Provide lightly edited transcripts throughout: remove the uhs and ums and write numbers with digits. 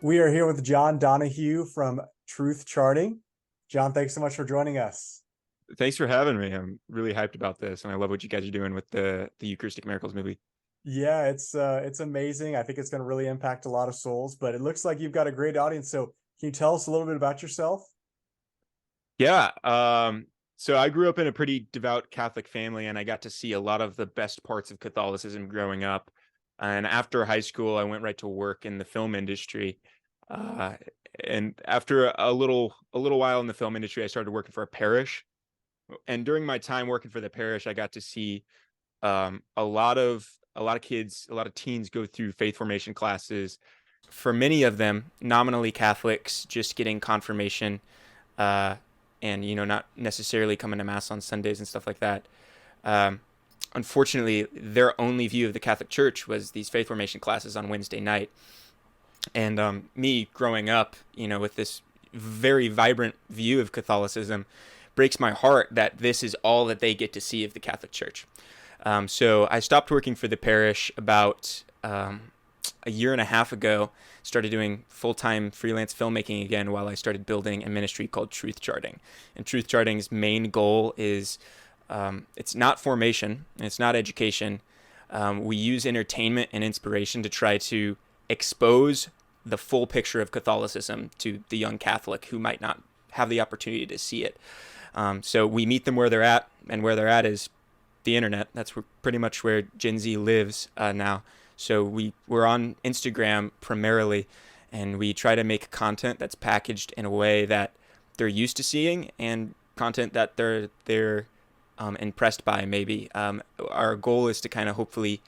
We are here with John Donahue from Truth Charting. John, thanks so much for joining us. Thanks for having me. I'm really hyped about this, and I love what you guys are doing with the Eucharistic Miracles movie. Yeah, it's amazing. I think it's going to really impact a lot of souls, but it looks like you've got a great audience. So, can you tell us a little bit about yourself? Yeah. So I grew up in a pretty devout Catholic family, and I got to see a lot of the best parts of Catholicism growing up. And after high school, I went right to work in the film industry. Uh, and after a little while in the film industry, I started working for a parish. And during my time working for the parish, I got to see a lot of kids, a lot of teens go through faith formation classes. For many of them, nominally Catholics, just getting confirmation, uh, and not necessarily coming to mass on Sundays and stuff like that. Um, Unfortunately, their only view of the Catholic Church was these faith formation classes on Wednesday night. And me growing up, with this very vibrant view of Catholicism, breaks my heart that this is all that they get to see of the Catholic Church. So I stopped working for the parish about a year and a half ago, started doing full-time freelance filmmaking again while I started building a ministry called Truth Charting. And Truth Charting's main goal is it's not formation, it's not education. We use entertainment and inspiration to try to expose the full picture of Catholicism to the young Catholic who might not have the opportunity to see it. So we meet them where they're at, and where they're at is the internet. That's pretty much where Gen Z lives now. So we're on Instagram primarily, and we try to make content that's packaged in a way that they're used to seeing and content that they're impressed by. Maybe our goal is to kind of hopefully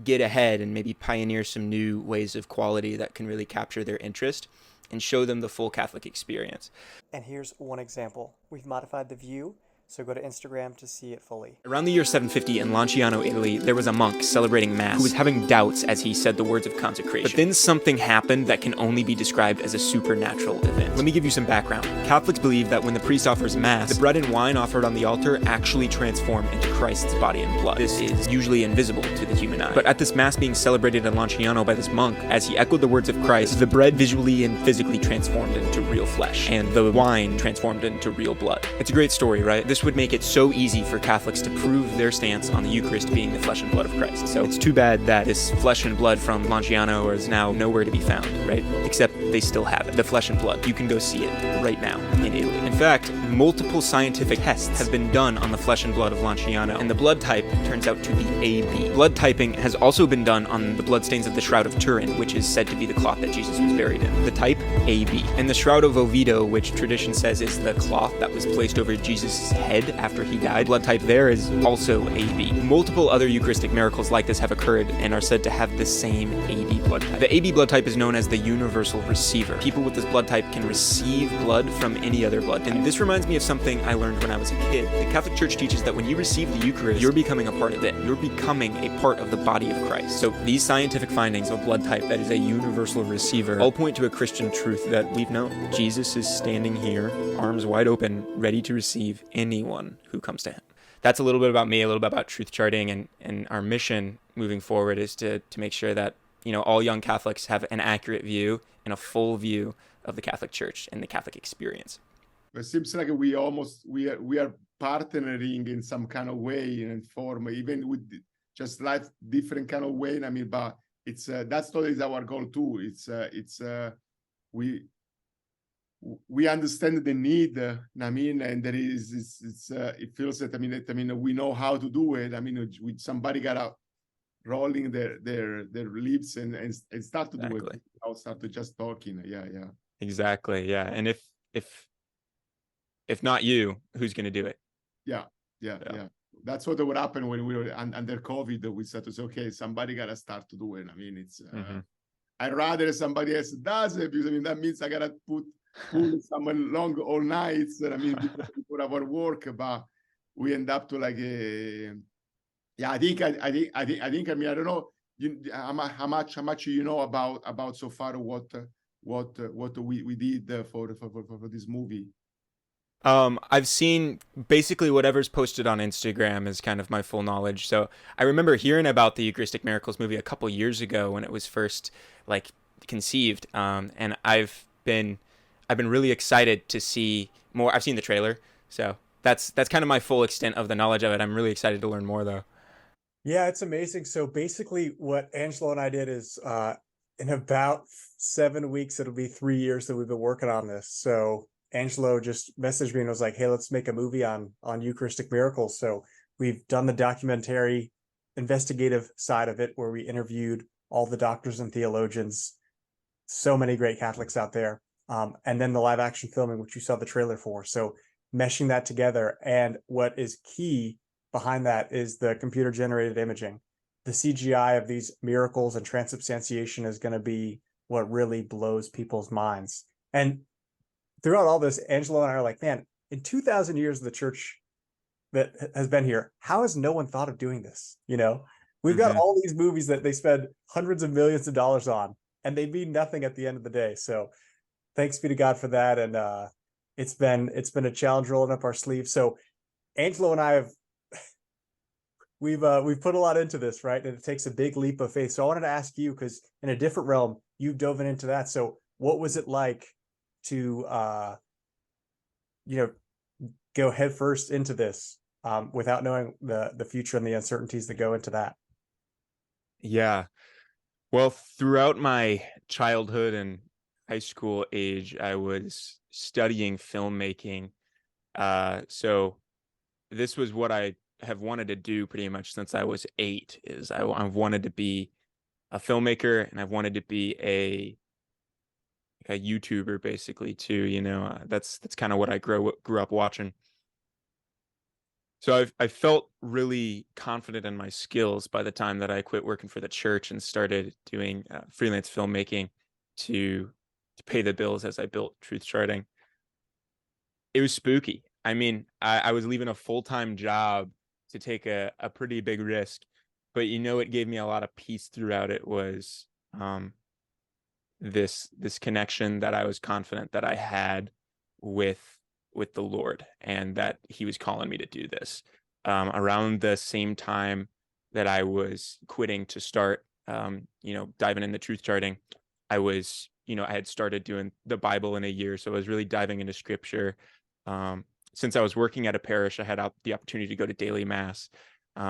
get ahead and maybe pioneer some new ways of quality that can really capture their interest and show them the full Catholic experience. And here's one example. We've modified the view, so go to Instagram to see it fully. Around the year 750 in Lanciano, Italy, there was a monk celebrating Mass who was having doubts as he said the words of consecration. But then something happened that can only be described as a supernatural event. Let me give you some background. Catholics believe that when the priest offers Mass, the bread and wine offered on the altar actually transform into Christ's body and blood. This is usually invisible to the human eye. But at this Mass being celebrated in Lanciano by this monk, as he echoed the words of Christ, the bread visually and physically transformed into real flesh, and the wine transformed into real blood. It's a great story, right? This would make it so easy for Catholics to prove their stance on the Eucharist being the flesh and blood of Christ. So it's too bad that this flesh and blood from Lanciano is now nowhere to be found, right? Except they still have it. The flesh and blood. You can go see it right now in Italy. In fact, multiple scientific tests have been done on the flesh and blood of Lanciano, and the blood type turns out to be AB. Blood typing has also been done on the bloodstains of the Shroud of Turin, which is said to be the cloth that Jesus was buried in. The type, AB. And the Shroud of Oviedo, which tradition says is the cloth that was placed over Jesus' head after he died, blood type there is also AB. Multiple other Eucharistic miracles like this have occurred and are said to have the same AB blood type. The AB blood type is known as the universal receiver. People with this blood type can receive blood from any other blood type. And this reminds me of something I learned when I was a kid. The Catholic Church teaches that when you receive the Eucharist, you're becoming a part of it. You're becoming a part of the body of Christ. So these scientific findings of blood type that is a universal receiver all point to a Christian truth that we've known. Jesus is standing here, arms wide open, ready to receive anyone who comes to him. That's a little bit about me, a little bit about Truth Charting, and our mission moving forward is to make sure that all young Catholics have an accurate view and a full view of the Catholic Church and the Catholic experience. It seems like we are partnering in some kind of way and form, even with just life different kind of way. I mean, but it's that's always our goal too. We understand the need. I mean, and there is it feels that I mean we know how to do it. I mean, with somebody gotta rolling their lips and start to do it. I'll start to just talking. Yeah. Exactly. Yeah. And if not you, who's going to do it? Yeah. That's what would happen when we were under COVID. We started to say, okay, somebody got to start to do it. I mean, it's I'd rather somebody else does it, because I mean that means I gotta put someone long all nights. I mean, for our work, but we end up to like a. Yeah, I think. I mean, I don't know how much you know about so far what we did for this movie. I've seen basically whatever's posted on Instagram is kind of my full knowledge. So I remember hearing about the Eucharistic Miracles movie a couple years ago when it was first like conceived. And I've been really excited to see more. I've seen the trailer, so that's kind of my full extent of the knowledge of it. I'm really excited to learn more though. Yeah, it's amazing. So basically, what Angelo and I did is, in about 7 weeks, it'll be 3 years that we've been working on this. So Angelo just messaged me and was like, "Hey, let's make a movie on Eucharistic miracles." So we've done the documentary, investigative side of it, where we interviewed all the doctors and theologians, so many great Catholics out there, and then the live action filming, which you saw the trailer for. So meshing that together, and what is key behind that is the computer generated imaging. The CGI of these miracles and transubstantiation is going to be what really blows people's minds. And throughout all this, Angelo and I are like, man, in 2,000 years of the church that has been here, how has no one thought of doing this? We've got all these movies that they spend hundreds of millions of dollars on, and they mean nothing at the end of the day. So thanks be to God for that. And it's been a challenge rolling up our sleeves. So Angelo and I have we've put a lot into this, right? And it takes a big leap of faith. So I wanted to ask you, because in a different realm, you've dove into that. So what was it like to go headfirst into this without knowing the future and the uncertainties that go into that? Yeah. Well, throughout my childhood and high school age, I was studying filmmaking. So this was what I have wanted to do pretty much since I was 8. Is I've wanted to be a filmmaker, and I've wanted to be a YouTuber basically too. That's kind of what I grew up watching. So I felt really confident in my skills by the time that I quit working for the church and started doing freelance filmmaking to pay the bills as I built Truth Charting. It was spooky. I mean, I was leaving a full-time job to take a pretty big risk, but it gave me a lot of peace throughout. It was this connection that I was confident that I had with the Lord, and that he was calling me to do this. Around the same time that I was quitting to start diving into Truth Charting, I had started doing the Bible in a year, so I was really diving into scripture. Since I was working at a parish, I had the opportunity to go to daily mass.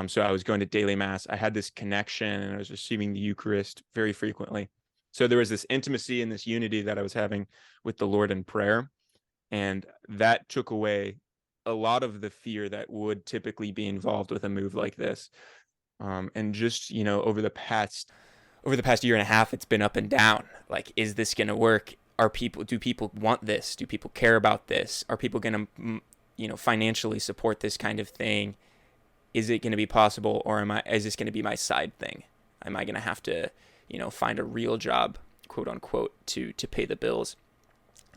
So I was going to daily mass. I had this connection, and I was receiving the Eucharist very frequently. So there was this intimacy and this unity that I was having with the Lord in prayer. And that took away a lot of the fear that would typically be involved with a move like this. And just, over the past year and a half, it's been up and down. Like, is this going to work? Do people want this? Do people care about this? Are people going to, financially support this kind of thing? Is it going to be possible, or is this going to be my side thing? Am I going to have to, find a real job, quote unquote, to pay the bills?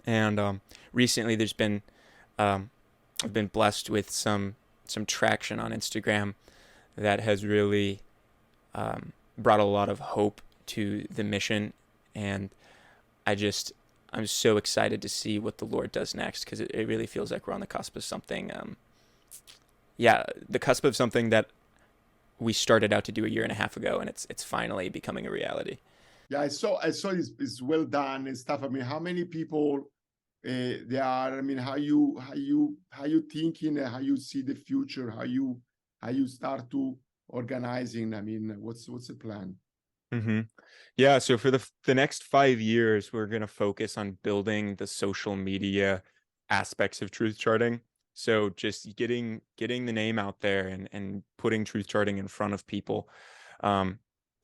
And recently there's been I've been blessed with some traction on Instagram that has really brought a lot of hope to the mission. And I'm so excited to see what the Lord does next, because it really feels like we're on the cusp of something. The cusp of something that we started out to do a year and a half ago, and it's finally becoming a reality. Yeah, I saw it's well done and stuff. I mean, how many people there are? I mean, how you thinking, how you see the future, how you start to organizing. I mean, what's the plan? Mm-hmm. Yeah, so for the next 5 years, we're going to focus on building the social media aspects of Truth Charting. So just getting the name out there and putting Truth Charting in front of people.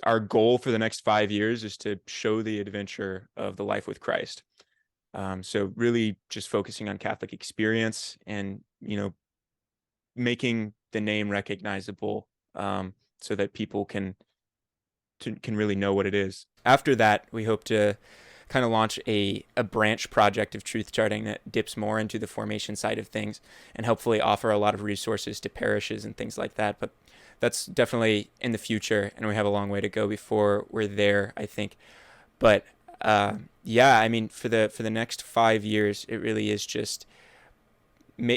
Our goal for the next 5 years is to show the adventure of the life with Christ. So really just focusing on Catholic experience and, making the name recognizable, so that people can really know what it is. After that, we hope to kind of launch a branch project of Truth Charting that dips more into the formation side of things, and hopefully offer a lot of resources to parishes and things like that. But that's definitely in the future, and we have a long way to go before we're there, I think. But I mean, for the next 5 years, it really is just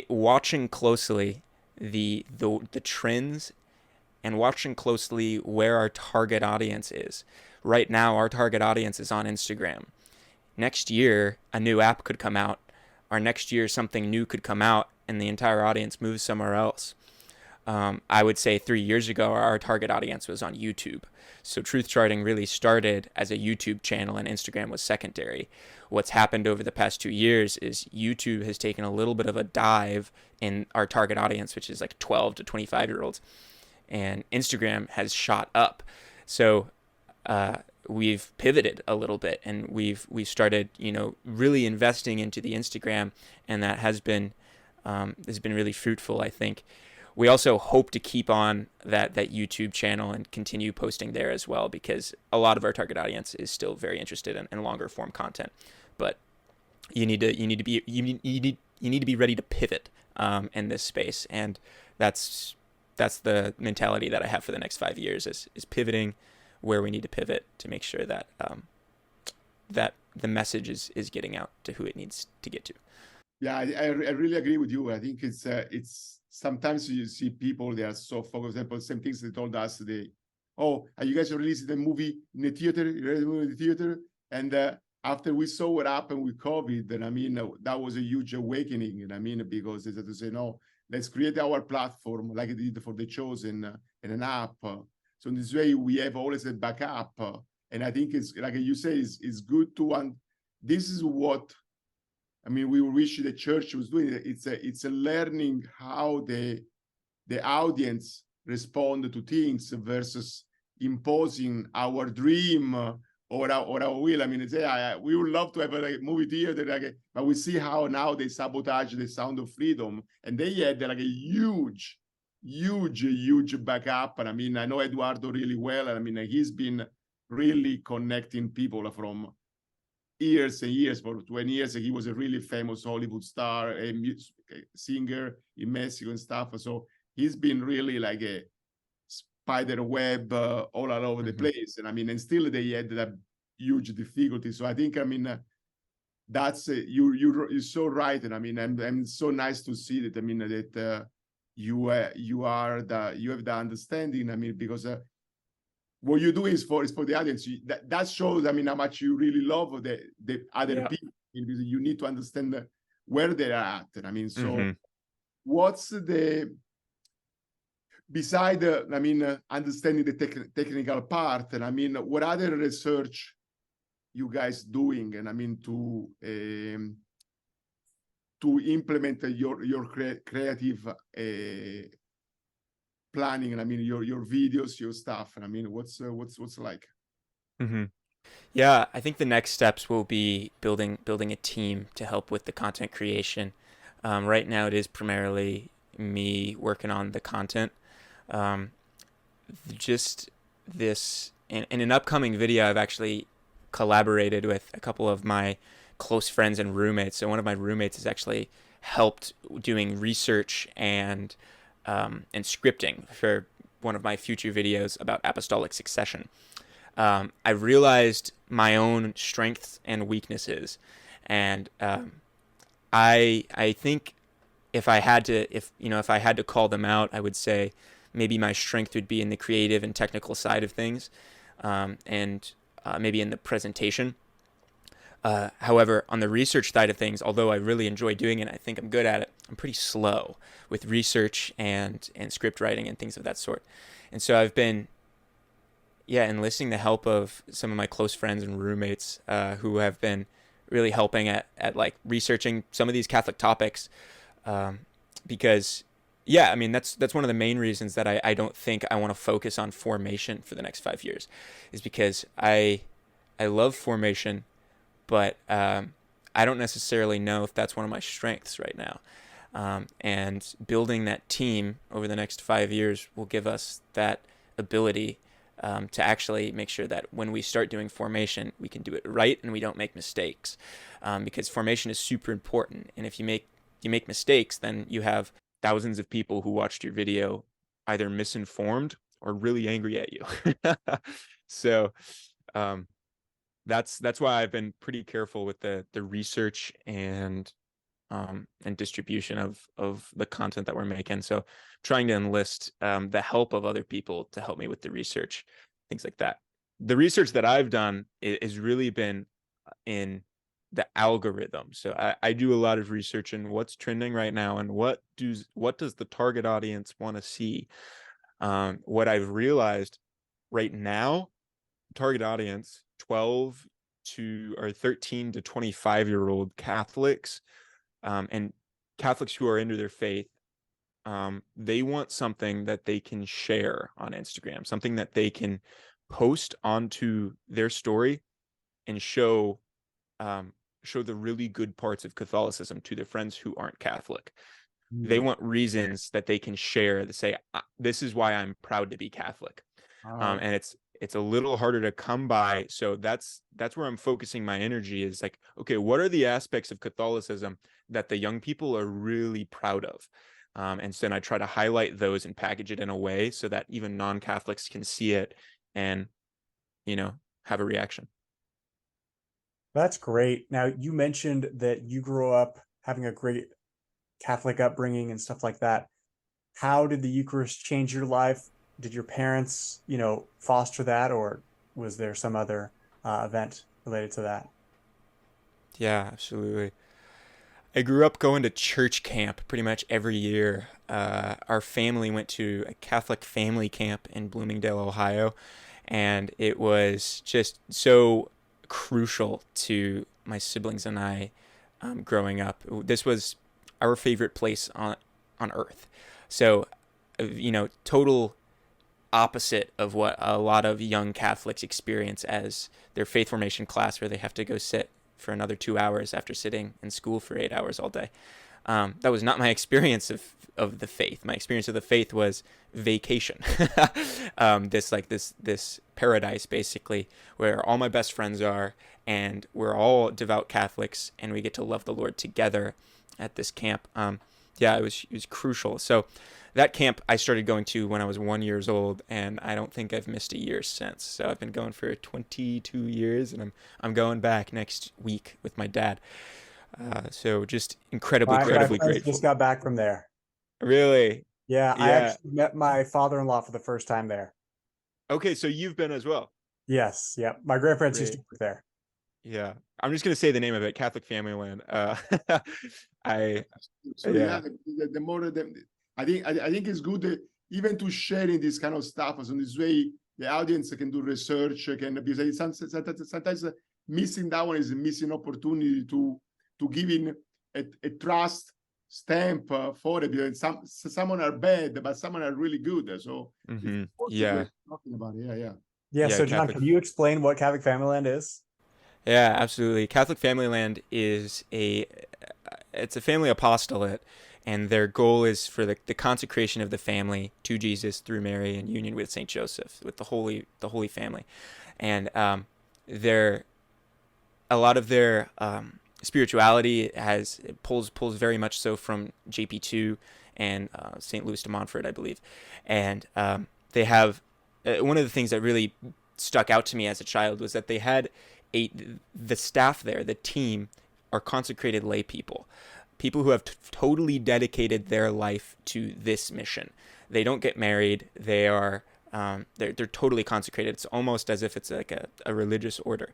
watching closely the trends and watching closely where our target audience is. Right now, our target audience is on Instagram. Next year, a new app could come out, or next year, something new could come out, and the entire audience moves somewhere else. I would say 3 years ago, our target audience was on YouTube. So truth charting really started as a YouTube channel and Instagram was secondary. What's happened over the past 2 years is YouTube has taken a little bit of a dive in our target audience, which is like 12 to 25-year-olds, and Instagram has shot up. So we've pivoted a little bit, and we've started, really investing into the Instagram, and that has been really fruitful, I think. We also hope to keep on that YouTube channel and continue posting there as well, because a lot of our target audience is still very interested in longer form content. But you need to be ready to pivot in this space, and that's the mentality that I have for the next 5 years is pivoting where we need to pivot to make sure that that the message is getting out to who it needs to get to. Yeah, I really agree with you. I think it's sometimes you see people, they are so focused. For example, same things they told us today. Oh, are you guys releasing the movie in the theater? In the theater? And after we saw what happened with COVID, and I mean, that was a huge awakening. And I mean, because they had to say, no, let's create our platform like it did for The Chosen in an app. So in this way, we have always a backup. And I think it's like you say, it's good to, this is what, I mean, we wish the church was doing. It's a learning how the audience respond to things versus imposing our dream or our will. I mean, we would love to have a movie theater, but we see how now they sabotage the sound of freedom, and they had like a huge backup. And I mean, I know Eduardo really well, and I mean, he's been really connecting people from years and years. For 20 years, he was a really famous Hollywood star, a singer in Mexico and stuff. So he's been really like a spider web all over the place. And I mean, and still they had that huge difficulty. So I think, I mean, that's you're so right. And I mean, I'm so nice to see that. I mean, that you have the understanding. I mean, because what you do is for the audience. That shows, I mean, how much you really love the other people. Because you need to understand where they're at. And I mean, so what's beside, I mean, understanding the technical part, and I mean, what other research you guys doing? And I mean, to implement your creative planning, and I mean, your videos, your stuff, and I mean, what's like? Yeah, I think the next steps will be building a team to help with the content creation. Right now, it is primarily me working on the content. Just this in an upcoming video, I've actually collaborated with a couple of my close friends and roommates. So one of my roommates has actually helped doing research and scripting for one of my future videos about apostolic succession. I realized my own strengths and weaknesses, and I think if I had to call them out, I would say maybe my strength would be in the creative and technical side of things, and maybe in the presentation. However, on the research side of things, although I really enjoy doing it, I think I'm good at it, I'm pretty slow with research and script writing and things of that sort. And so I've been enlisting the help of some of my close friends and roommates who have been really helping at like researching some of these Catholic topics, because I mean, that's one of the main reasons that I don't think I want to focus on formation for the next 5 years, is because I love formation, but I don't necessarily know if that's one of my strengths right now. And building that team over the next 5 years will give us that ability to actually make sure that when we start doing formation, we can do it right and we don't make mistakes, because formation is super important. And if you make mistakes, then you have thousands of people who watched your video either misinformed or really angry at you. So that's why I've been pretty careful with the research and and distribution of the content that we're making. So trying to enlist the help of other people to help me with the research, things like that. The research that I've done has really been in the algorithm. So I do a lot of research in what's trending right now and what does the target audience want to see. What I've realized right now, target audience 13 to 25-year-old Catholics, and Catholics who are into their faith. They want something that they can share on Instagram, something that they can post onto their story and show the really good parts of Catholicism to their friends who aren't Catholic. They want reasons that they can share to say, this is why I'm proud to be Catholic. And it's a little harder to come by. So that's where I'm focusing my energy, is like, okay, what are the aspects of Catholicism that the young people are really proud of? And so then I try to highlight those and package it in a way so that even non-Catholics can see it and, have a reaction. That's great. Now, you mentioned that you grew up having a great Catholic upbringing and stuff like that. How did the Eucharist change your life? Did your parents, foster that, or was there some other event related to that? Yeah, absolutely. I grew up going to church camp pretty much every year. Our family went to a Catholic family camp in Bloomingdale, Ohio, and it was just so crucial to my siblings and I growing up. This was our favorite place on earth. So, total opposite of what a lot of young Catholics experience as their faith formation class, where they have to go sit for another 2 hours after sitting in school for 8 hours all day. That was not my experience of the faith. My experience of the faith was vacation. This paradise, basically, where all my best friends are, and we're all devout Catholics, and we get to love the Lord together at this camp. It was crucial. So that camp I started going to when I was 1 year old, and I don't think I've missed a year since. So I've been going for 22 years, and I'm going back next week with my dad. So just incredibly My friends grateful. just got back from there. Really? Yeah, I Yeah. actually met my father-in-law for the first time there. Okay, so you've been as well. Yes, yeah. My grandparents used to Great. work there. Yeah. I'm just gonna say the name of it, Catholic Familyland. I So yeah. the more I think it's good even to sharing this kind of stuff. So in this way, the audience can do research, because sometimes missing that one is a missing opportunity to giving a trust stamp for it. Because someone are bad, but someone are really good. So Yeah. talking about it. Yeah. Yeah, so John, Catholic. can you explain what Catholic Familyland is? Yeah, absolutely. Catholic Familyland is it's a family apostolate, and their goal is for the consecration of the family to Jesus through Mary in union with Saint Joseph, with the Holy Family. And a lot of their spirituality pulls very much so from JP2 and St. Louis de Montfort, I believe. And they have one of the things that really stuck out to me as a child was that they had the staff there, the team, are consecrated lay people who have totally dedicated their life to this mission. They don't get married. They are they're totally consecrated. It's almost as if it's like a religious order.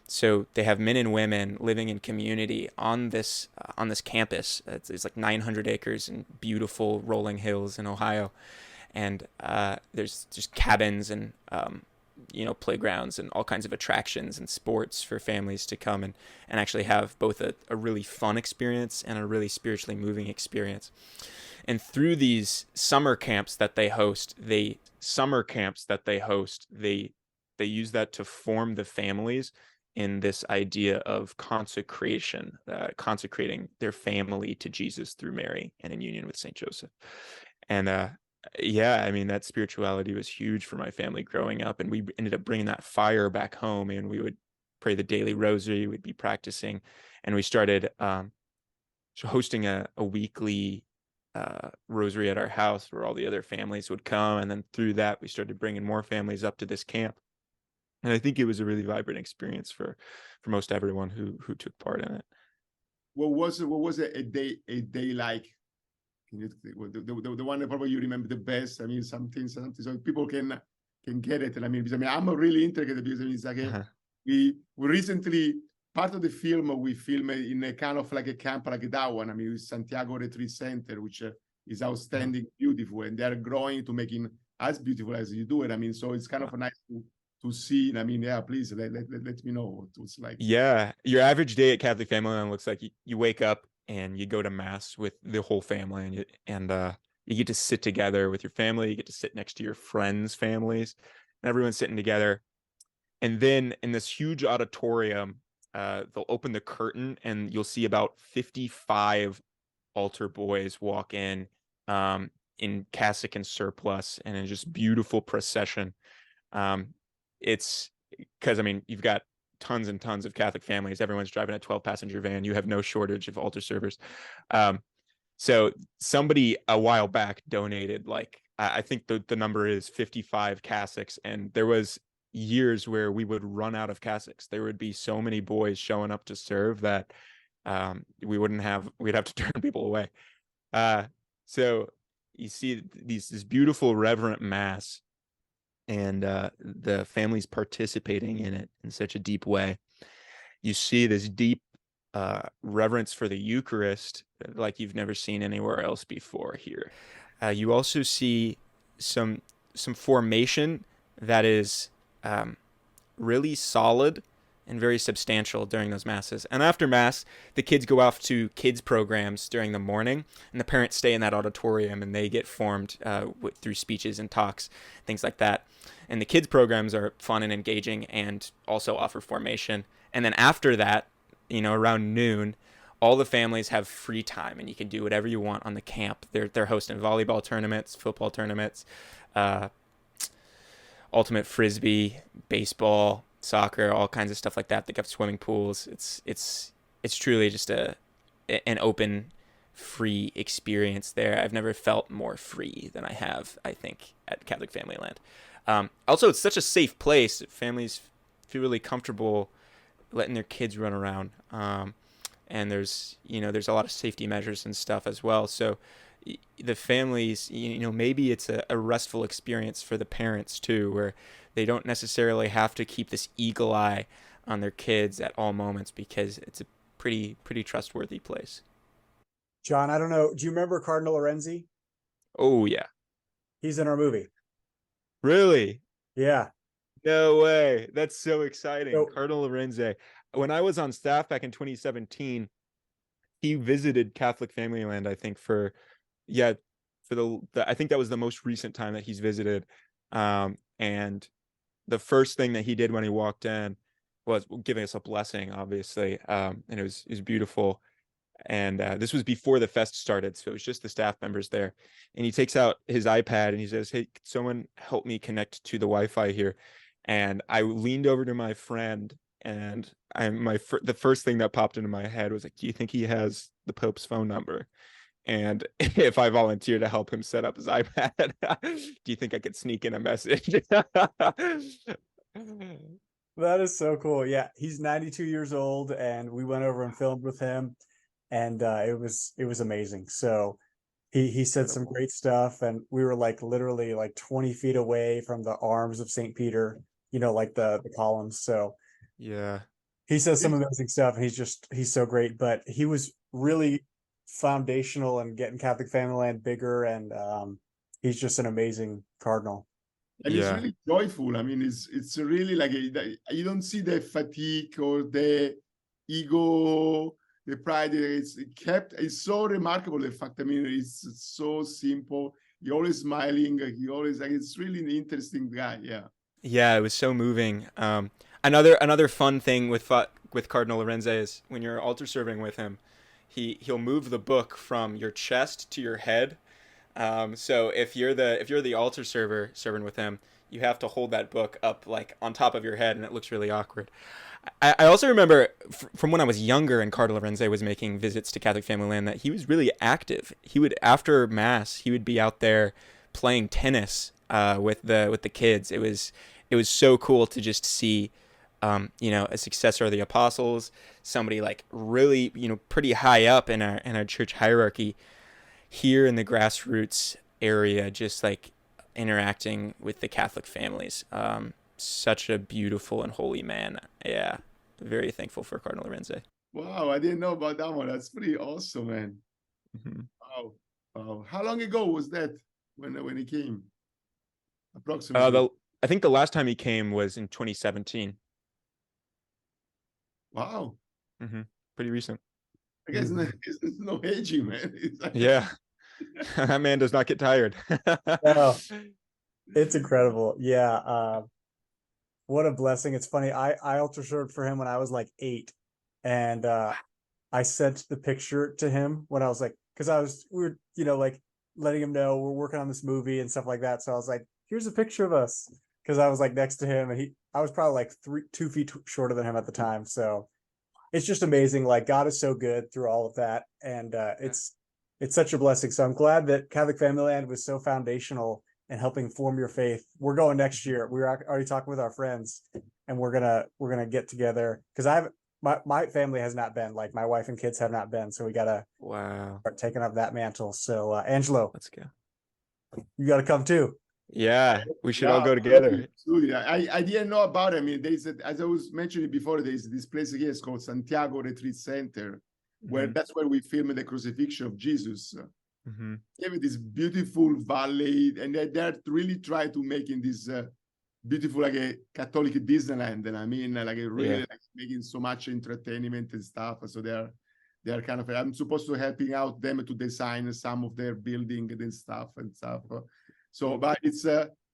So they have men and women living in community on this campus. It's like 900 acres and beautiful rolling hills in Ohio, and there's just cabins and playgrounds and all kinds of attractions and sports for families to come and actually have both a really fun experience and a really spiritually moving experience. And through these summer camps that they host, they use that to form the families in this idea of consecration, consecrating their family to Jesus through Mary and in union with Saint Joseph. And that spirituality was huge for my family growing up, and we ended up bringing that fire back home, and we would pray the daily rosary, we'd be practicing, and we started hosting a weekly rosary at our house where all the other families would come, and then through that we started bringing more families up to this camp. And I think it was a really vibrant experience for most everyone who took part in it. what was a day like? Can you, the one that probably you remember the best? I mean, something so people can get it. And I mean, because, I mean, I'm really interested because I mean, it's like we recently part of the film we filmed in a kind of like a camp like that one. I mean, with Santiago Retreat Center, which is outstanding, beautiful, and they're growing to making as beautiful as you do it. I mean, so it's kind of nice to see. And I mean, yeah, please let me know what it's like. Yeah, your average day at Catholic Familyland looks like you wake up and you go to mass with the whole family, and you get to sit together with your family. You get to sit next to your friends' families, and everyone's sitting together. And then in this huge auditorium, they'll open the curtain, and you'll see about 55 altar boys walk in cassock and surplice, and in just beautiful procession. It's because I mean, you've got tons and tons of Catholic families. Everyone's driving a 12-passenger van. You have no shortage of altar servers. So somebody a while back donated, like, I think the number is 55 cassocks, and there was years where we would run out of cassocks. There would be so many boys showing up to serve that we'd have to turn people away. So you see this beautiful reverent mass, and the families participating in it in such a deep way. You see this deep reverence for the Eucharist like you've never seen anywhere else before here. You also see some formation that is really solid and very substantial during those masses. And after mass, the kids go off to kids programs during the morning, and the parents stay in that auditorium, and they get formed through speeches and talks, things like that. And the kids programs are fun and engaging and also offer formation. And then after that, around noon, all the families have free time, and you can do whatever you want on the camp. They're hosting volleyball tournaments, football tournaments, ultimate frisbee, baseball, soccer, all kinds of stuff like that. They got swimming pools. It's truly just an open, free experience there. I've never felt more free than I have, I think, at Catholic Familyland. Also, it's such a safe place. Families feel really comfortable letting their kids run around. And there's a lot of safety measures and stuff as well. So the families, maybe it's a restful experience for the parents too, where they don't necessarily have to keep this eagle eye on their kids at all moments, because it's a pretty trustworthy place. John, I don't know. Do you remember Cardinal Lorenzi? Oh, yeah. He's in our movie. Really? Yeah. No way. That's so exciting. So, Cardinal Lorenzi. When I was on staff back in 2017, he visited Catholic Familyland, I think, I think that was the most recent time that he's visited. And the first thing that he did when he walked in was giving us a blessing, obviously. And it was beautiful. And this was before the fest started, so it was just the staff members there. And he takes out his iPad and he says, "Hey, could someone help me connect to the Wi-Fi here?" And I leaned over to my friend, and the first thing that popped into my head was like, "Do you think he has the Pope's phone number? And if I volunteer to help him set up his iPad, do you think I could sneak in a message?" that is so cool. Yeah, he's 92 years old, and we went over and filmed with him, and it was amazing. So he said some great stuff, and we were like literally like 20 feet away from the arms of St. Peter, like the columns. So yeah, he says some amazing stuff, and he's so great. But he was really foundational in getting Catholic Familyland bigger, and he's just an amazing cardinal. And it's really joyful. I mean, it's really like you don't see the fatigue or the ego, the pride. It's so remarkable, the fact. I mean, it's so simple. You're always smiling. It's really an interesting guy. Yeah, it was so moving. Another fun thing with Cardinal Lorenzi is when you're altar serving with him, he'll move the book from your chest to your head. So if you're the altar server serving with him, you have to hold that book up like on top of your head, and it looks really awkward. I also remember from when I was younger and Cardinal Lorenzi was making visits to Catholic Familyland that he was really active. He would, after mass, he would be out there playing tennis with the kids. It was so cool to just see a successor of the apostles, somebody like really, pretty high up in our church hierarchy, here in the grassroots area, just like interacting with the Catholic families. Such a beautiful and holy man. Yeah, very thankful for Cardinal Lorenzo. Wow, I didn't know about that one. That's pretty awesome, man. Mm-hmm. Wow. Wow. How long ago was that when he came? Approximately. I think the last time he came was in 2017. Wow. Mm-hmm. Pretty recent. I guess it's no aging, man. It's like, Yeah. That man does not get tired. No, it's incredible. Yeah. What a blessing. It's funny. I ultra short for him when I was like 8. And I sent the picture to him when I was like, because we were, like letting him know we're working on this movie and stuff like that. So I was like, here's a picture of us. Because I was like next to him, and I was probably like 2 feet shorter than him at the time. So it's just amazing. Like, God is so good through all of that. And it's such a blessing. So I'm glad that Catholic Familyland was so foundational in helping form your faith. We're going next year. We were already talking with our friends, and we're gonna get together, because my family has not been, like my wife and kids have not been, so we gotta start taking up that mantle. So Angelo, Let's go. you gotta come too. Yeah, we should all go together. Absolutely. I didn't know about it. I mean, as I was mentioning before, there's this place here. It's called Santiago Retreat Center, where that's where we filmed the crucifixion of Jesus. Mm-hmm. They have this beautiful valley, and they're really trying to make in this beautiful, like a Catholic Disneyland. And I mean, like a really like making so much entertainment and stuff. So they're kind of, I'm supposed to helping out them to design some of their building and stuff. So, but it's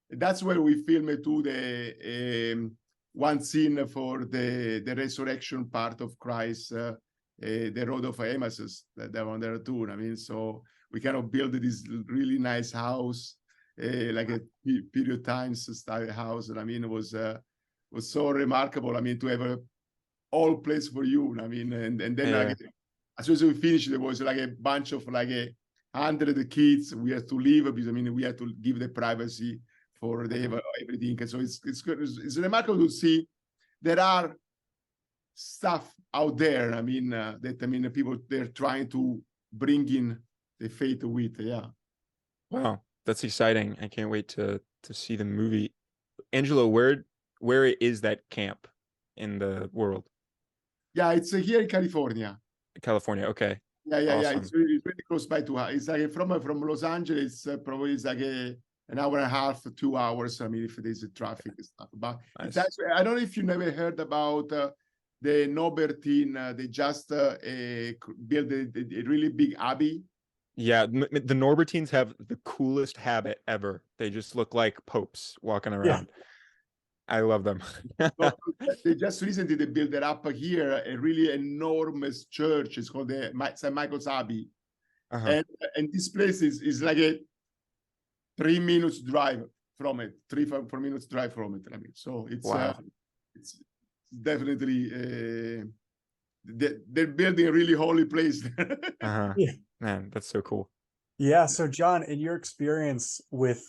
that's where we filmed too the one scene for the resurrection part of Christ, the road of Emmaus, that one there too. I mean, so we kind of built this really nice house, like a period times style house, and I mean, it was so remarkable. I mean, to have a all place for you. I mean, and then like, as soon as we finished, there was like a bunch of like 100 kids. We had to leave because I mean we had to give the privacy for everything. And so it's good. It's remarkable to see there are stuff out there. I mean that people they're trying to bring in the faith with. Yeah. Wow, that's exciting. I can't wait to see the movie. Angelo, where is that camp in the world? Yeah, it's here in California. California. Okay. Yeah. Awesome. It's really close by to us. It's like from Los Angeles, probably it's like an hour and a half to 2 hours. I mean, if there's a traffic and stuff. But it's actually, I don't know if you never heard about the Norbertine. They just built a really big abbey. Yeah, the Norbertines have the coolest habit ever. They just look like popes walking around. Yeah. I love them. They just recently they built it up here, a really enormous church. It's called the St. Michael's Abbey. And this place is like a 3 minutes drive from it, 4 minutes drive from it. I mean, so it's definitely they're building a really holy place. Yeah. Man, that's so cool. Yeah. So John, in your experience with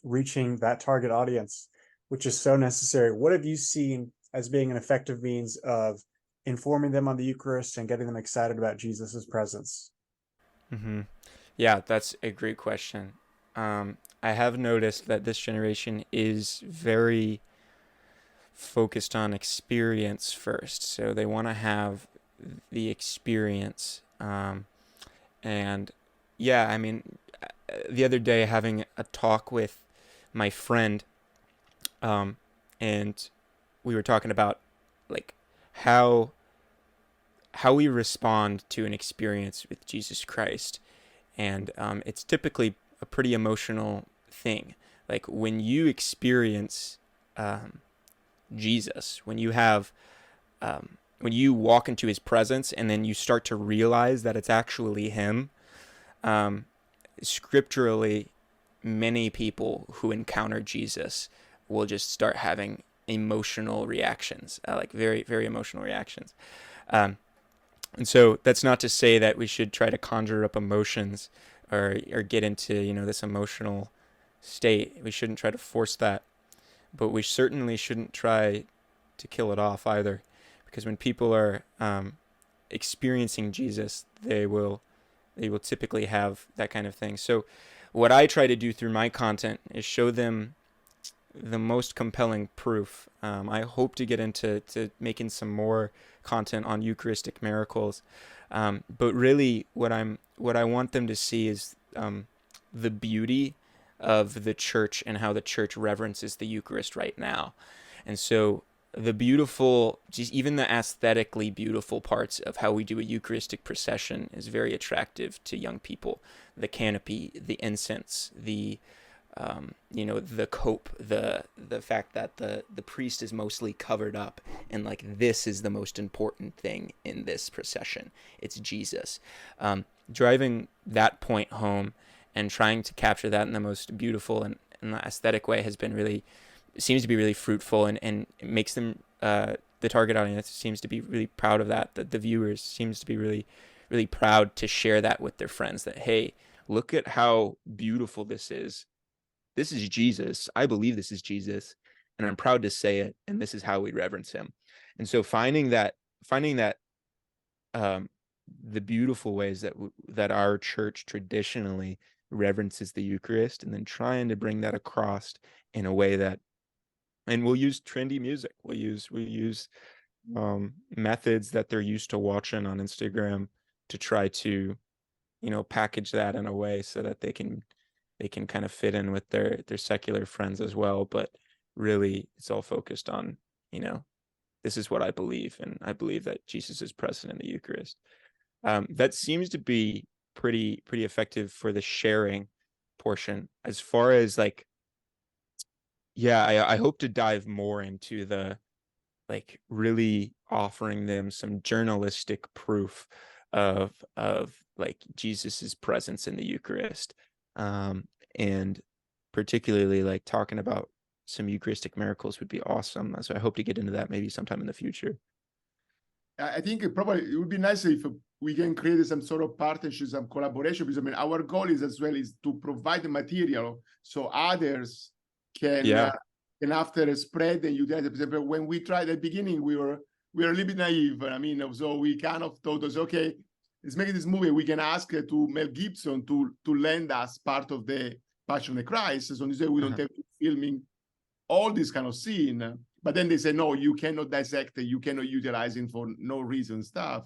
reaching that target audience, which is so necessary, what have you seen as being an effective means of informing them on the Eucharist and getting them excited about Jesus's presence? Mm-hmm. Yeah, that's a great question. I have noticed that this generation is very focused on experience first. So they want to have the experience. And yeah, I mean, the other day having a talk with my friend, and we were talking about like how we respond to an experience with Jesus Christ. And it's typically a pretty emotional thing. Like when you experience Jesus, when you walk into his presence and then you start to realize that it's actually him, scripturally, many people who encounter Jesus will just start having emotional reactions, like very, very emotional reactions. And so that's not to say that we should try to conjure up emotions or get into, this emotional state. We shouldn't try to force that, but we certainly shouldn't try kill it off either, because when people are experiencing Jesus, they will typically have that kind of thing. So what I try to do through my content is show them the most compelling proof. I hope to get into making some more content on Eucharistic miracles, but really what I want them to see is the beauty of the church and how the church reverences the Eucharist right now. And so the beautiful, just even the aesthetically beautiful parts of how we do a Eucharistic procession is very attractive to young people. The canopy, the incense, the the cope, the fact that the priest is mostly covered up, and like this is the most important thing in this procession. It's Jesus. Driving that point home and trying to capture that in the most beautiful and aesthetic way has been really, seems to be really fruitful, and it makes them, the target audience seems to be really proud of that. The viewers seems to be really, really proud to share that with their friends, that, hey, look at how beautiful this is. This is Jesus. I believe this is Jesus, and I'm proud to say it. And this is how we reverence him. And so finding that, the beautiful ways that our church traditionally reverences the Eucharist, and then trying to bring that across in a way that, and we'll use trendy music. We'll use methods that they're used to watching on Instagram to try to, package that in a way so that they can kind of fit in with their secular friends as well. But really, it's all focused on, this is what I believe, and I believe that Jesus is present in the Eucharist. That seems to be pretty effective for the sharing portion. As far as like, yeah, I hope to dive more into the, like, really offering them some journalistic proof of like Jesus's presence in the Eucharist, and particularly like talking about some Eucharistic miracles would be awesome. So I hope to get into that maybe sometime in the future. I think it would be nice if we can create some sort of partnership, some collaboration, because I mean, our goal is as well is to provide the material so others can after spread and utilize it. For example, when we tried at the beginning, we were a little bit naive. I mean, so we kind of thought us, okay, let's make this movie. We can ask to Mel Gibson to lend us part of the Passion of the Christ. So this way we don't have to filming all this kind of scene. But then they say, no, you cannot dissect it. You cannot utilize it for no reason stuff.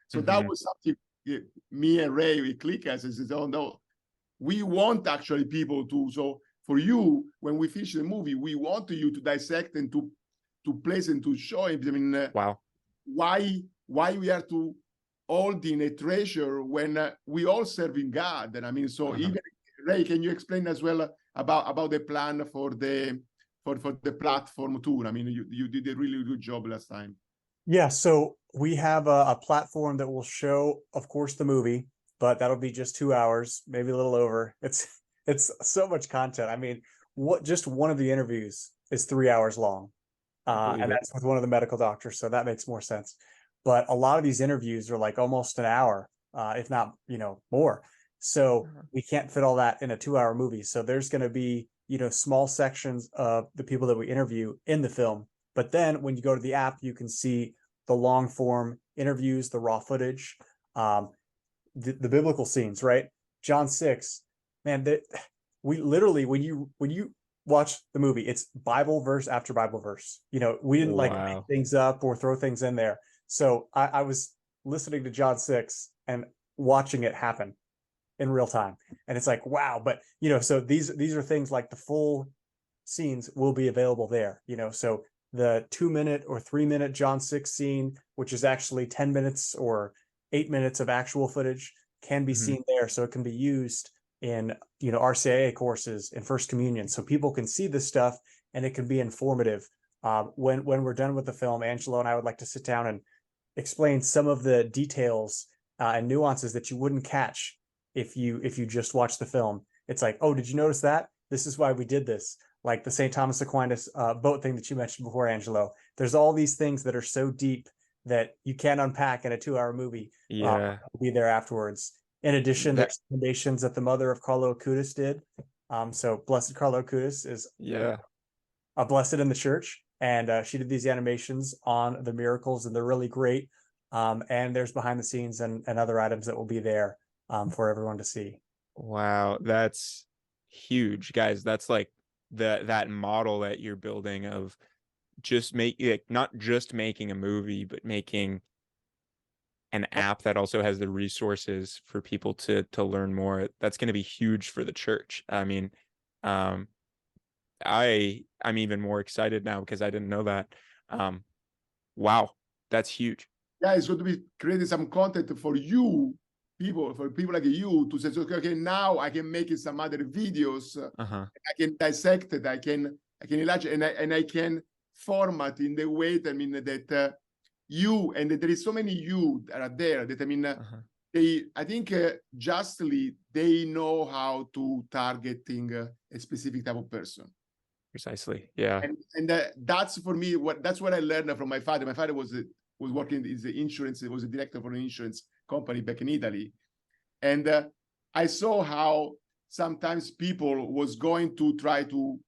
So that was something me and Ray, we click as and says, oh no, we want actually people to, so for you, when we finish the movie, we want you to dissect and to place and to show him. I mean, wow, why we are to hold in a treasure when we all serving God. And I mean, so even Ray, can you explain as well about the plan for the platform too? I mean, you did a really good job last time. Yeah, so we have a platform that will show, of course, the movie, but that'll be just 2 hours, maybe a little over. It's so much content. I mean, just one of the interviews is 3 hours long, and that's with one of the medical doctors, so that makes more sense. But a lot of these interviews are like almost an hour, if not, more. So we can't fit all that in a 2-hour movie. So there's going to be, small sections of the people that we interview in the film. But then when you go to the app, you can see the long form interviews, the raw footage, the biblical scenes, right? John 6, man, we literally, when you watch the movie, it's Bible verse after Bible verse. We didn't like make things up or throw things in there. So I was listening to John 6 and watching it happen in real time. And it's like, wow. But, so these are things like the full scenes will be available there, so the 2-minute or 3-minute John 6 scene, which is actually 10 minutes or 8 minutes of actual footage, can be seen there. So it can be used in, RCIA courses in First Communion. So people can see this stuff and it can be informative. When we're done with the film, Angelo and I would like to sit down and explain some of the details and nuances that you wouldn't catch if you just watch the film. It's like, oh, did you notice that? This is why we did this. Like the St. Thomas Aquinas boat thing that you mentioned before, Angelo. There's all these things that are so deep that you can't unpack in a 2-hour movie. Yeah. Be there afterwards. In addition, there's recommendations that the mother of Carlo Acutis did. So Blessed Carlo Acutis is blessed in the church. and she did these animations on the miracles, and they're really great. And there's behind the scenes and other items that will be there for everyone to see. Wow, that's huge, guys. That's like that model that you're building of just like, not just making a movie, but making an app that also has the resources for people to learn more. That's going to be huge for the church. I mean, um, I'm even more excited now because I didn't know that. Wow, that's huge. Yeah, it's going to be creating some content for you, for people like you to say, okay, now I can make some other videos. Uh-huh. I can dissect it. I can enlarge it, and I can format in the way that, I mean, that you, and that there is so many you that are there that, I mean, I think justly they know how to targeting a specific type of person. Precisely. Yeah. And that's for me that's what I learned from my father. My father was working in the insurance. He was a director for an insurance company back in Italy, and I saw how sometimes people was going to try to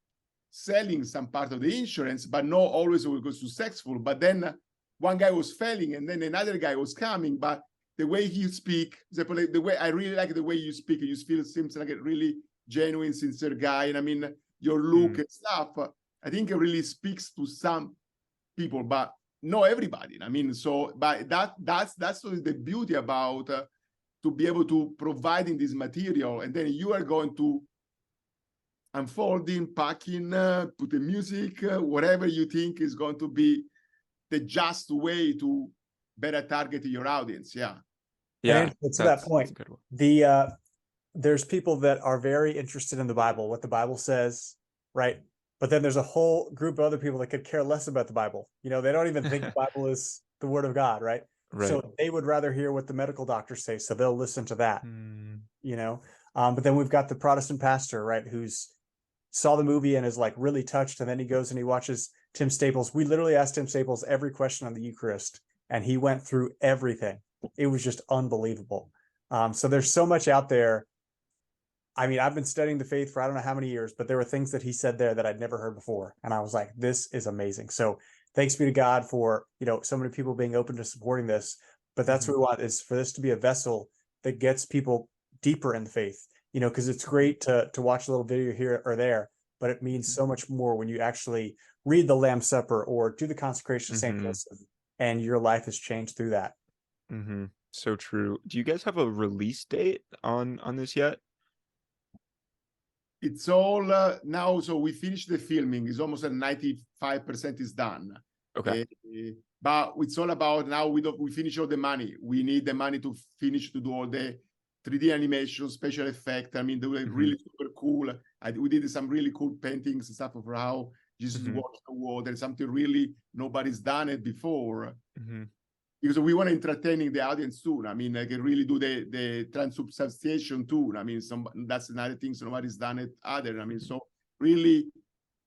selling some part of the insurance, but not always was successful. But then one guy was failing, and then another guy was coming. But the way he speak, the way I really like the way you speak, you feel seems like a really genuine, sincere guy, and I mean, your look and stuff, I think it really speaks to some people, but not everybody. I mean, so but that's the beauty about to be able to providing this material, and then you are going to unfolding, packing, put the music, whatever you think is going to be the just way to better target your audience. Yeah. Yeah. And to that point, there's people that are very interested in the Bible, what the Bible says, right? But then there's a whole group of other people that could care less about the Bible. You know, they don't even think the Bible is the word of God, right? So they would rather hear what the medical doctors say, so they'll listen to that. You know, but then we've got the Protestant pastor, right, who's saw the movie and is like really touched, and then he goes and he watches Tim Staples. We literally asked Tim Staples every question on the Eucharist, and he went through everything. It was just unbelievable. So there's so much out there. I mean, I've been studying the faith for I don't know how many years, but there were things that he said there that I'd never heard before. And I was like, this is amazing. So thanks be to God for, you know, so many people being open to supporting this. But that's what we want, is for this to be a vessel that gets people deeper in the faith, you know, because it's great to watch a little video here or there, but it means so much more when you actually read the Lamb's Supper or do the consecration of St. Joseph, and your life is changed through that. So true. Do you guys have a release date on this yet? It's all now. So we finished the filming. It's almost at 95% is done. Okay. But it's all about now. We finish all the money. We need the money to finish to do all the 3D animation, special effect. I mean, they were really super cool. We did some really cool paintings and stuff for how Jesus walks the water. Something really nobody's done it before. Because we want to entertaining the audience too. I mean, I can really do the transubstantiation too. I mean, that's another thing. So nobody's done it either. I mean, so really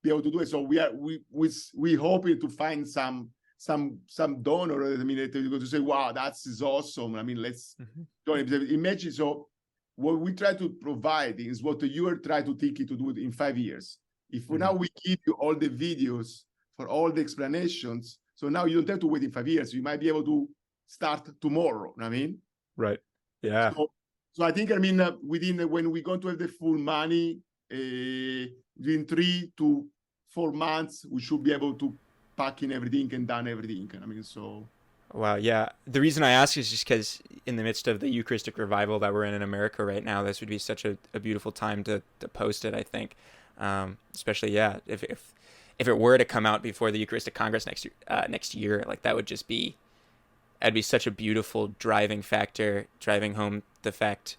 be able to do it. So we hoping to find some donor. I mean, to say, wow, is awesome. I mean, let's imagine. So what we try to provide is what you are trying to think to do it in 5 years. If now we give you all the videos for all the explanations. So now you don't have to wait in 5 years. You might be able to start tomorrow. You know what I mean? Right. Yeah. So I think, I mean, when we're going to have the full money, within 3 to 4 months, we should be able to pack in everything and done everything. I mean, so. Wow. Yeah. The reason I ask is just because in the midst of the Eucharistic revival that we're in America right now, this would be such a beautiful time to post it, I think. Especially, yeah, if it were to come out before the Eucharistic Congress next year, like that'd be such a beautiful driving factor, driving home the fact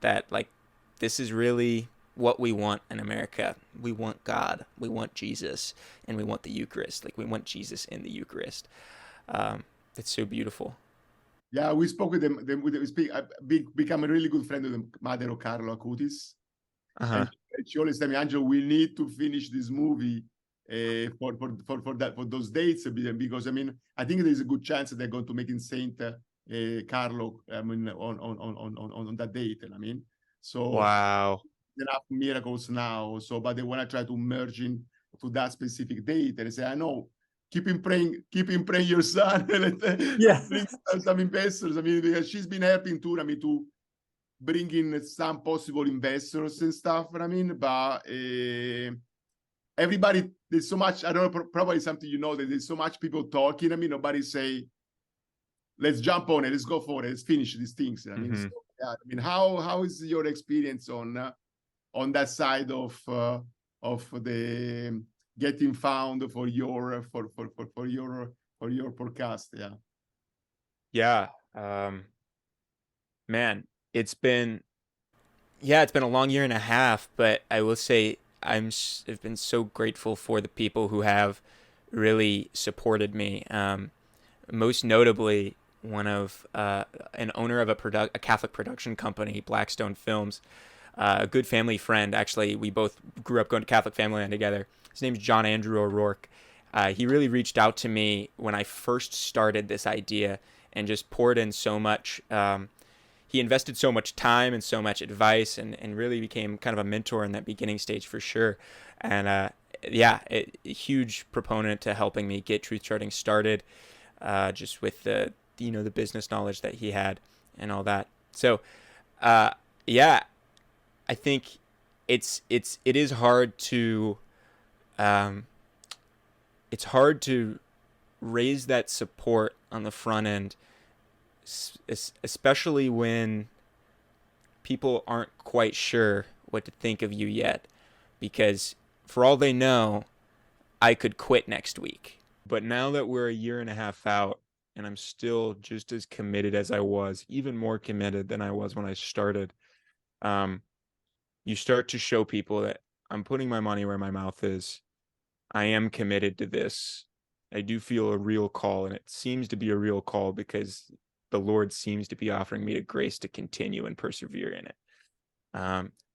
that like this is really what we want in America. We want God, we want Jesus, and we want the Eucharist. Like we want Jesus in the Eucharist. It's so beautiful. Yeah, we spoke with them. Become a really good friend with the mother of Carlo Acutis. And she always tell me, Angelo, we need to finish this movie for those dates, because I mean, I think there's a good chance that they're going to make in Saint Carlo. I mean, on that date. I mean, so wow, enough miracles now. So, but they want to try to merge in to that specific date, and I say, I know keep praying your son. Yeah. Bring some investors. I mean, because she's been helping too. I mean, to bring in some possible investors and stuff. I mean, but everybody, there's so much. I don't know. Probably something that there's so much people talking. I mean, nobody say, let's jump on it. Let's go for it. Let's finish these things. I mean, so, yeah, I mean, how is your experience on that side of the getting found for your podcast? Yeah. Man, it's been a long year and a half, but I will say I've been so grateful for the people who have really supported me. Most notably, one of an owner of a Catholic production company, Blackstone Films, a good family friend. Actually, we both grew up going to Catholic Familyland together. His name's John Andrew O'Rourke. He really reached out to me when I first started this idea and just poured in so much. He invested so much time and so much advice and really became kind of a mentor in that beginning stage for sure. And a huge proponent to helping me get Truth Charting started, just with the business knowledge that he had and all that. So, I think it is hard to it's hard to raise that support on the front end, especially when people aren't quite sure what to think of you yet, because for all they know, I could quit next week. But now that we're a year and a half out and I'm still just as committed as I was, even more committed than I was when I started, you start to show people that I'm putting my money where my mouth is. I am committed to this. I do feel a real call, and it seems to be a real call because the Lord seems to be offering me the grace to continue and persevere in it.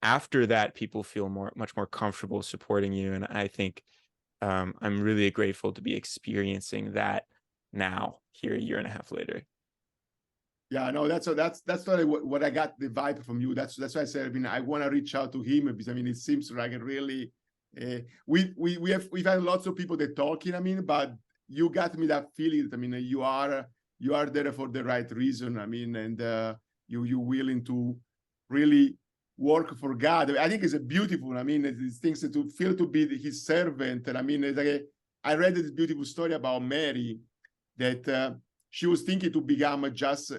After that, people feel much more comfortable supporting you, and I think I'm really grateful to be experiencing that now, here a year and a half later. Yeah, no, that's totally what I got the vibe from you. That's why I said, I mean, I want to reach out to him because I mean, it seems like it really. We've had lots of people that talking. I mean, but you got me that feeling. I mean, you are there for the right reason. I mean, and you willing to really work for God. I think it's a beautiful. I mean, these things to feel to be His servant. And I mean, it's like I read this beautiful story about Mary that she was thinking to become just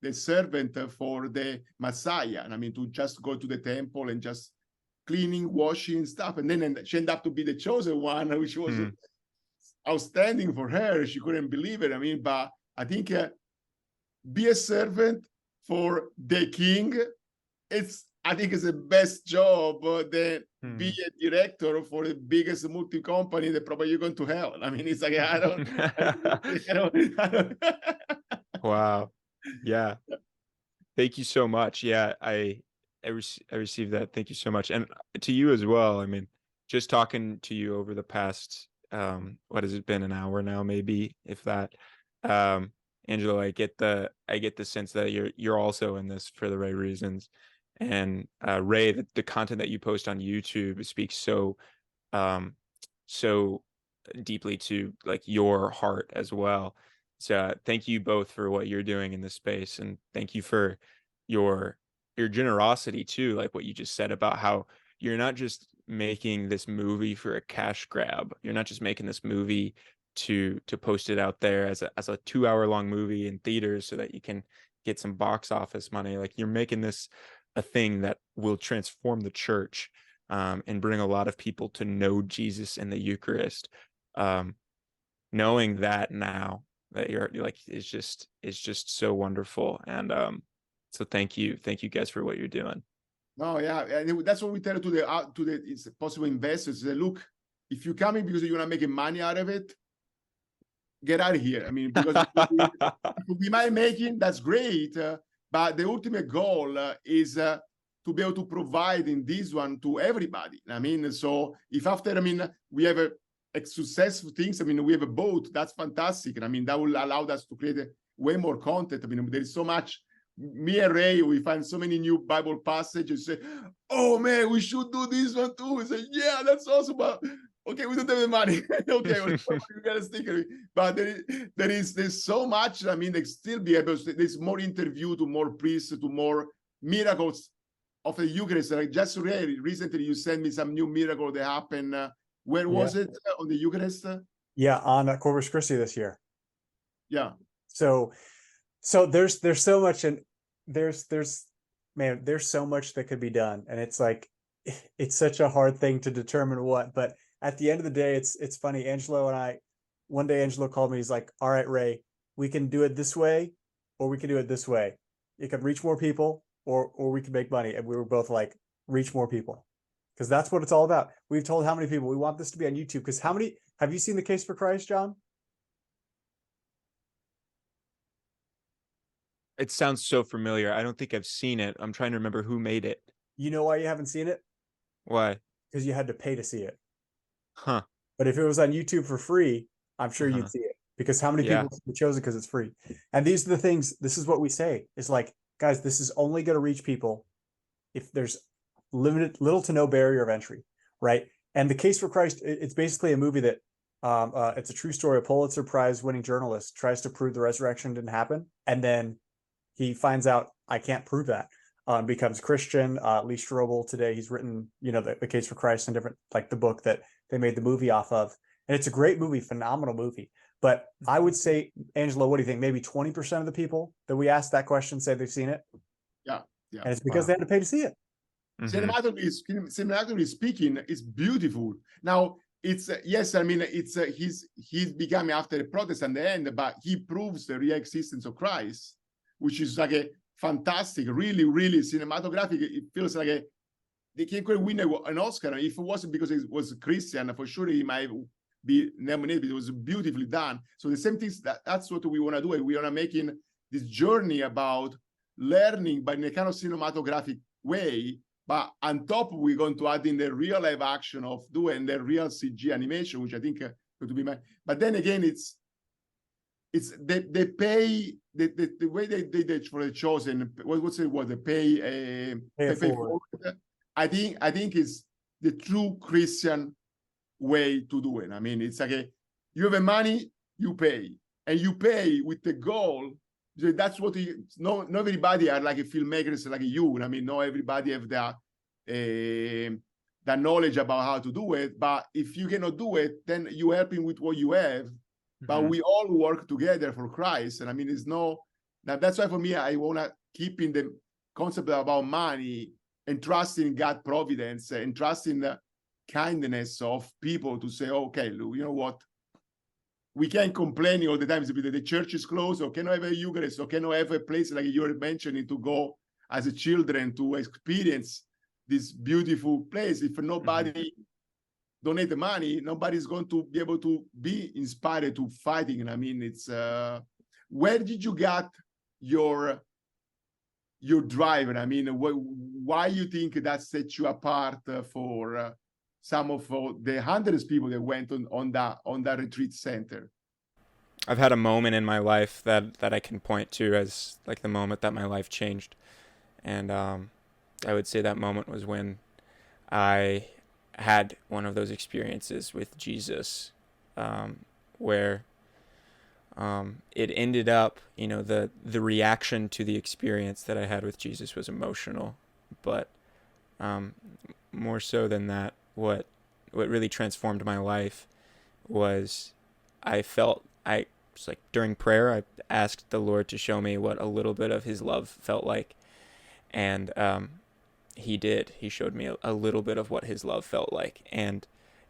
the servant for the Messiah. And I mean, to just go to the temple and just cleaning, washing stuff. And then she ended up to be the chosen one, which was outstanding for her. She couldn't believe it. I mean, but I think be a servant for the king. I think it's the best job than be a director for the biggest multi-company that probably you're going to hell. I mean, it's like, I don't. Wow. Yeah. Thank you so much. Yeah, I received that. Thank you so much. And to you as well. I mean, just talking to you over the past, what has it been, an hour now, maybe, if that, Angelo, I get the sense that you're also in this for the right reasons. And Ray, the content that you post on YouTube speaks so deeply to like your heart as well. So thank you both for what you're doing in this space, and thank you for your generosity too, like what you just said about how you're not just making this movie for a cash grab. You're not just making this movie to post it out there as a 2-hour long movie in theaters so that you can get some box office money. Like, you're making this a thing that will transform the church, and bring a lot of people to know Jesus in the Eucharist. Knowing that now that you're like, is just so wonderful. And so thank you guys for what you're doing. No, yeah, and that's what we tell to the possible investors. Say, look, if you're coming because you're not making money out of it, get out of here. I mean, because if we might making, that's great. But the ultimate goal is to be able to provide in this one to everybody. I mean, so if after, I mean, we have a successful things, I mean, we have a boat, that's fantastic. And I mean, that will allow us to create way more content. I mean, there is so much. Me and Ray, we find so many new Bible passages. Say, oh man, we should do this one too. We say, yeah, that's awesome. But okay, we don't have the money. Okay, well, you gotta stick with it. But there's so much. I mean, they still be able to, there's more interview to more priests, to more miracles of the Eucharist. Like just recently, you sent me some new miracle that happened. Where was it on the Eucharist? Yeah, on Corpus Christi this year. Yeah. So there's so much, and there's man, there's so much that could be done, and it's like it's such a hard thing to determine what. But at the end of the day, it's funny. Angelo and I, one day Angelo called me. He's like, "All right, Ray, we can do it this way, or we can do it this way. It can reach more people, or we can make money." And we were both like, "Reach more people," because that's what it's all about. We've told how many people we want this to be on YouTube. Because how many have you seen The Case for Christ, John? It sounds so familiar. I don't think I've seen it. I'm trying to remember who made it. You know why you haven't seen it? Why? Because you had to pay to see it. Huh. But if it was on YouTube for free, I'm sure you'd see it. Because how many Yeah. people were chosen because it's free? And these are the things, this is what we say. It's like, guys, this is only going to reach people if there's little to no barrier of entry, right? And The Case for Christ, it's basically a movie that it's a true story. A Pulitzer Prize winning journalist tries to prove the resurrection didn't happen. And then he finds out, I can't prove that. Becomes Christian. Lee Strobel today, he's written, the Case for Christ and different, like the book that they made the movie off of. And it's a great movie, phenomenal movie. But I would say, Angelo, what do you think? Maybe 20% of the people that we asked that question say they've seen it. Yeah. And it's because they had to pay to see it. Cinematically speaking, it's beautiful. Now, it's yes, I mean, it's he's becoming after the Protestant the end, but he proves the real existence of Christ, which is like a fantastic, really, really cinematographic. It feels like they could win an Oscar. If it wasn't because it was Christian, for sure he might be nominated. It was beautifully done. So the same things, that's what we want to do. We want to making this journey about learning, but in a kind of cinematographic way. But on top, we're going to add in the real live action of doing the real CG animation, which I think could be. But then again, it's they pay the way they did it for the chosen. What's it? What they pay? Pay forward. I think it's the true Christian way to do it. I mean, it's like you have money, you pay, and you pay with the goal. That's what not everybody are like filmmakers like you. I mean, not everybody have that knowledge about how to do it. But if you cannot do it, then you helping with what you have. But we all work together for Christ. And I mean, that's why for me, I want to keep in the concept about money and trusting God providence and trusting the kindness of people to say, okay, Lou, you know what? We can't complain all the time that the church is closed or cannot have a Eucharist or cannot have a place like you're mentioning to go as a children to experience this beautiful place. If nobody donate the money, nobody's going to be able to be inspired to fighting. And I mean, it's where did you get your drive? And I mean, why you think that sets you apart for some of the hundreds of people that went on that retreat center? I've had a moment in my life that I can point to as like the moment that my life changed. And I would say that moment was when I had one of those experiences with Jesus, where it ended up, the reaction to the experience that I had with Jesus was emotional, but more so than that, what really transformed my life was I was like during prayer, I asked the Lord to show me what a little bit of his love felt like. And he did. He showed me a little bit of what his love felt like. And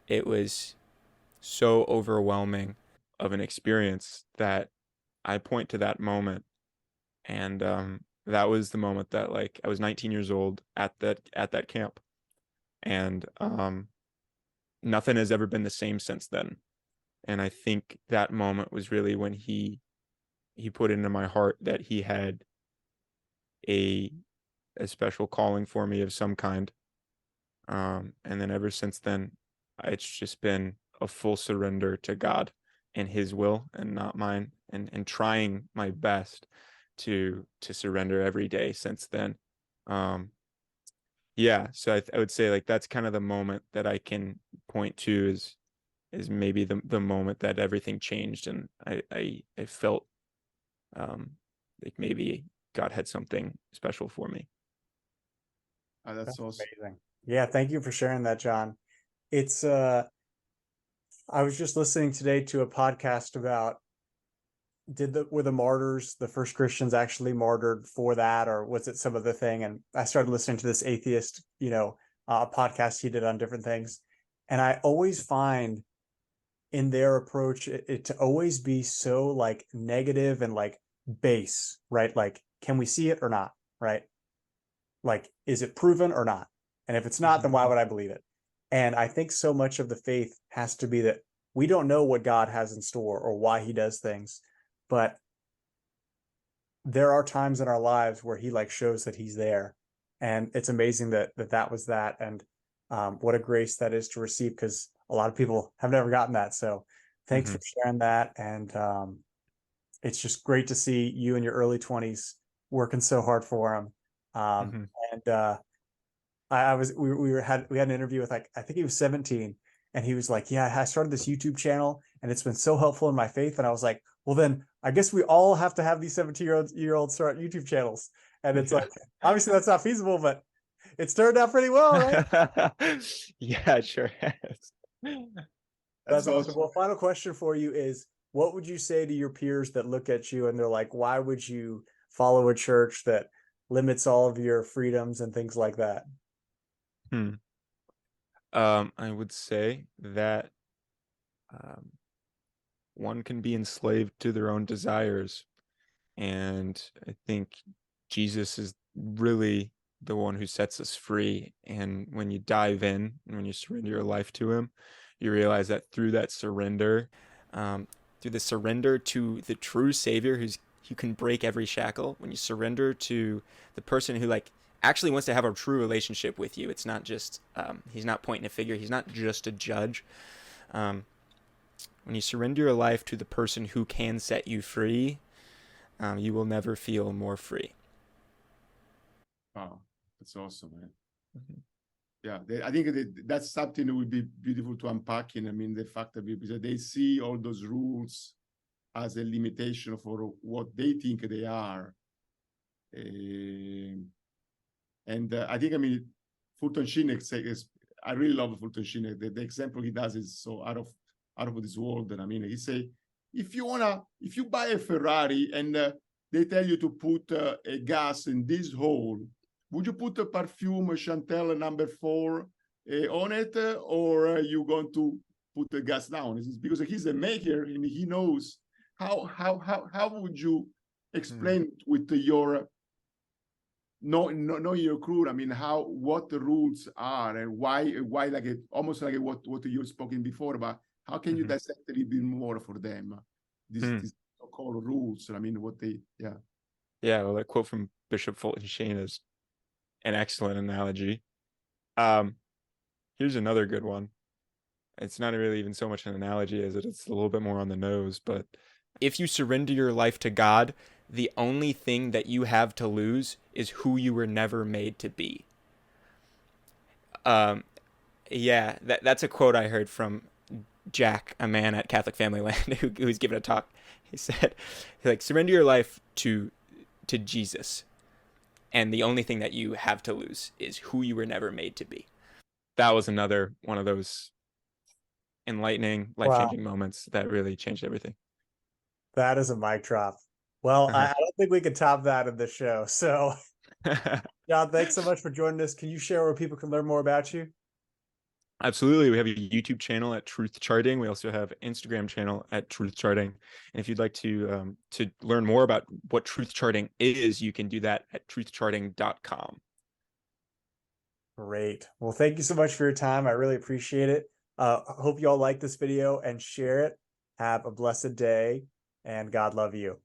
it was so overwhelming of an experience that I point to that moment. And that was the moment that, like, I was 19 years old at that camp. And nothing has ever been the same since then. And I think that moment was really when he put into my heart that he had a special calling for me of some kind. And then ever since then, it's just been a full surrender to God and his will and not mine, and trying my best to surrender every day since then. Yeah, so I would say like that's kind of the moment that I can point to is is maybe the moment that everything changed, and I felt like maybe God had something special for me. That's awesome. Amazing. Yeah, thank you for sharing that, John. It's I was just listening today to a podcast about were the martyrs, the first Christians, actually martyred for that, or was it some other thing? And I started listening to this atheist, podcast he did on different things. And I always find in their approach it to always be so like negative and like base, right? Like, can we see it or not? Right? Like, is it proven or not? And if it's not, then why would I believe it? And I think so much of the faith has to be that we don't know what God has in store or why he does things, but there are times in our lives where he like shows that he's there. And it's amazing that was that. And what a grace that is to receive, because a lot of people have never gotten that. So thanks for sharing that. And it's just great to see you in your early 20s working so hard for him. And we had an interview with, like, I think he was 17, and he was like, yeah, I started this YouTube channel and it's been so helpful in my faith. And I was like, well, then I guess we all have to have these 17-year-olds start YouTube channels. And it's like, obviously that's not feasible, but it's turned out pretty well, right? Yeah, it sure has. That's awesome. Well, final question for you is, what would you say to your peers that look at you and they're like, why would you follow a church that limits all of your freedoms and things like that? I would say that one can be enslaved to their own desires, and I think Jesus is really the one who sets us free. And when you dive in and when you surrender your life to him, you realize that through that surrender, through the surrender to the true Savior who can break every shackle, when you surrender to the person who like actually wants to have a true relationship with you, it's not just he's not pointing a figure, he's not just a judge. When you surrender your life to the person who can set you free, you will never feel more free. Wow, that's awesome, man. Yeah, I think that's something that would be beautiful to unpack in. I mean, the fact that because they see all those rules as a limitation for what they think they are. And I think, I mean, Fulton Sheen I really love Fulton Sheen. The example he does is so out of this world. And I mean, he say, if you buy a Ferrari and they tell you to put a gas in this hole, would you put a perfume Chantel number 4 on it, or are you going to put the gas down? It's because he's a maker and he knows how would you explain with your know your crew? I mean, what the rules are and why like it almost like what you spoken before about. How can you dissect it a bit more for them? These so-called rules. I mean, what they Yeah, well, that quote from Bishop Fulton Sheen is an excellent analogy. Here's another good one. It's not really even so much an analogy as it's a little bit more on the nose, but if you surrender your life to God, the only thing that you have to lose is who you were never made to be. Yeah, that's a quote I heard from Jack, a man at Catholic Familyland who was giving a talk. He said, like, surrender your life to Jesus, and the only thing that you have to lose is who you were never made to be. That was another one of those enlightening, life-changing moments that really changed everything. That is a mic drop. Well, I don't think we could top that in this show. So, John, thanks so much for joining us. Can you share where people can learn more about you? Absolutely. We have a YouTube channel at Truth Charting. We also have an Instagram channel at Truth Charting. And if you'd like to learn more about what Truth Charting is, you can do that at truthcharting.com. Great. Well, thank you so much for your time. I really appreciate it. I hope you all like this video and share it. Have a blessed day, and God love you.